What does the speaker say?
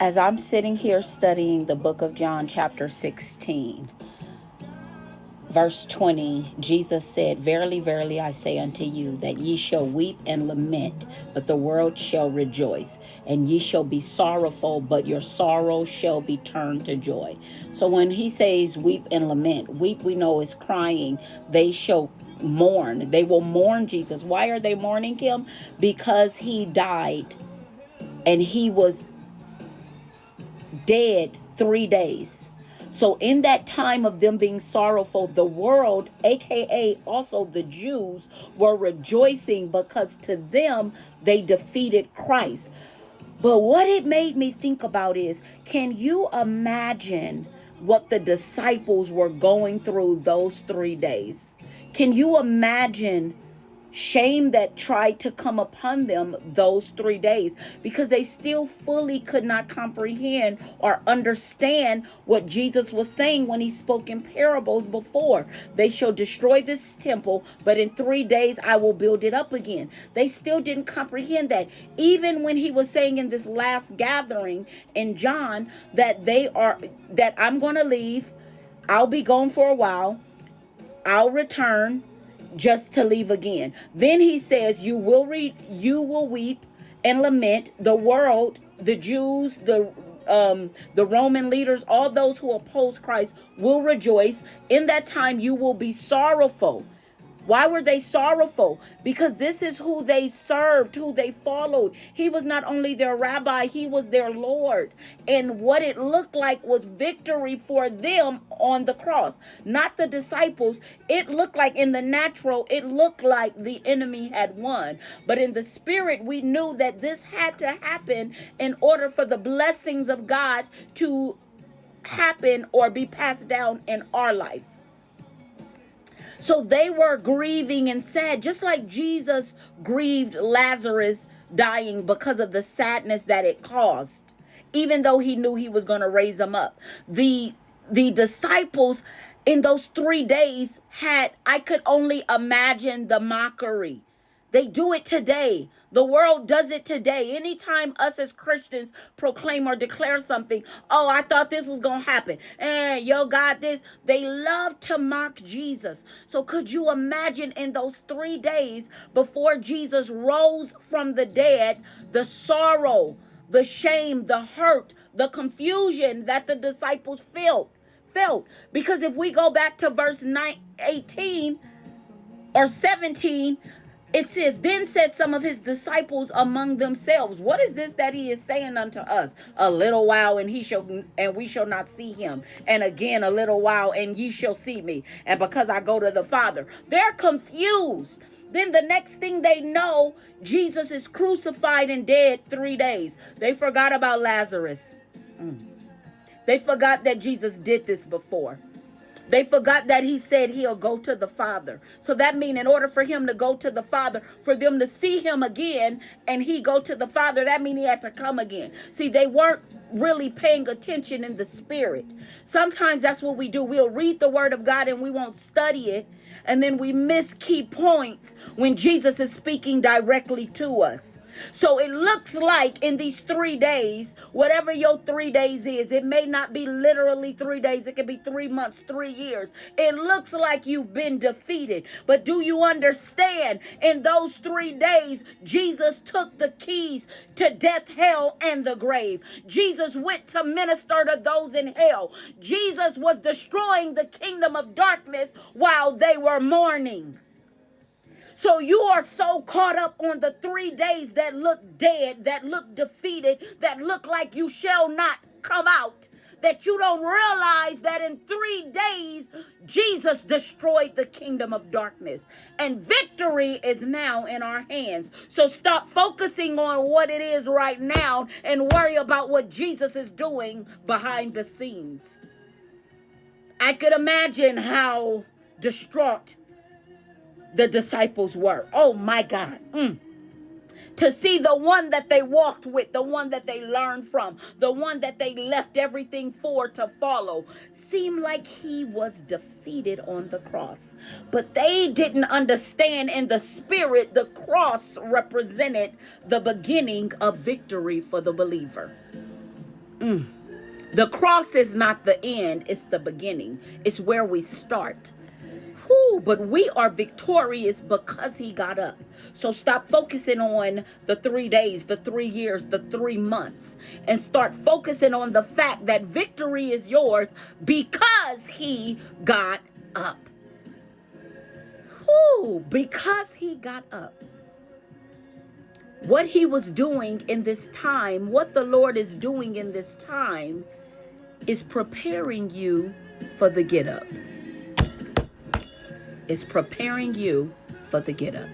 As I'm sitting here studying the book of John, chapter 16, verse 20, Jesus said, "Verily, verily, I say unto you, that ye shall weep and lament, but the world shall rejoice. And ye shall be sorrowful, but your sorrow shall be turned to joy." So when he says weep and lament, weep we know is crying. They shall mourn. They will mourn Jesus. Why are they mourning him? Because he died and he was dead 3 days. So in that time of them being sorrowful, the world, aka also the Jews, were rejoicing because to them they defeated Christ. But what it made me think about is, can you imagine what the disciples were going through those 3 days? Can you imagine shame that tried to come upon them those 3 days, because they still fully could not comprehend or understand what Jesus was saying when he spoke in parables before? They shall destroy this temple, but in 3 days I will build it up again. They still didn't comprehend that. Even when he was saying in this last gathering in John that I'm going to leave, I'll be gone for a while, I'll return just to leave again. Then he says, you will weep and lament. The world, the Jews, the Roman leaders, all those who oppose Christ will rejoice. In that time you will be sorrowful. Why were they sorrowful? Because this is who they served, who they followed. He was not only their rabbi, he was their Lord. And what it looked like was victory for them on the cross, not the disciples. It looked like in the natural, it looked like the enemy had won. But in the spirit, we knew that this had to happen in order for the blessings of God to happen or be passed down in our life. So they were grieving and sad, just like Jesus grieved Lazarus dying because of the sadness that it caused, even though he knew he was going to raise him up. The disciples in those 3 days I could only imagine the mockery. They do it today. The world does it today. Anytime us as Christians proclaim or declare something, oh, I thought this was going to happen. And yo, God, this. They love to mock Jesus. So could you imagine in those 3 days before Jesus rose from the dead, the sorrow, the shame, the hurt, the confusion that the disciples felt? Because if we go back to verse 18 or 17, it says, "Then said some of his disciples among themselves, What is this that he is saying unto us? A little while and we shall not see him. And again a little while and ye shall see me. And because I go to the Father." They're confused. Then the next thing they know, Jesus is crucified and dead 3 days. They forgot about Lazarus. They forgot that Jesus did this before. They forgot that he said he'll go to the Father. So that means in order for him to go to the Father, for them to see him again and he go to the Father, that means he had to come again. See, they weren't really paying attention in the spirit. Sometimes that's what we do. We'll read the word of God and we won't study it. And then we miss key points when Jesus is speaking directly to us. So it looks like in these 3 days, whatever your 3 days is, it may not be literally 3 days. It could be 3 months, 3 years. It looks like you've been defeated. But do you understand? In those 3 days, Jesus took the keys to death, hell, and the grave. Jesus went to minister to those in hell. Jesus was destroying the kingdom of darkness while they were mourning. So you are so caught up on the 3 days that look dead, that look defeated, that look like you shall not come out, that you don't realize that in 3 days, Jesus destroyed the kingdom of darkness. And victory is now in our hands. So stop focusing on what it is right now and worry about what Jesus is doing behind the scenes. I could imagine how distraught the disciples were. Oh my God. To see the one that they walked with, the one that they learned from, the one that they left everything for to follow, seemed like he was defeated on the cross. But they didn't understand in the spirit the cross represented the beginning of victory for the believer. The cross is not the end, it's the beginning. It's where we start. Whew, but we are victorious because he got up. So stop focusing on the 3 days, the 3 years, the 3 months, and start focusing on the fact that victory is yours because he got up. Whew, because he got up. What he was doing in this time, what the Lord is doing in this time, is preparing you for the get up. It's preparing you for the get up.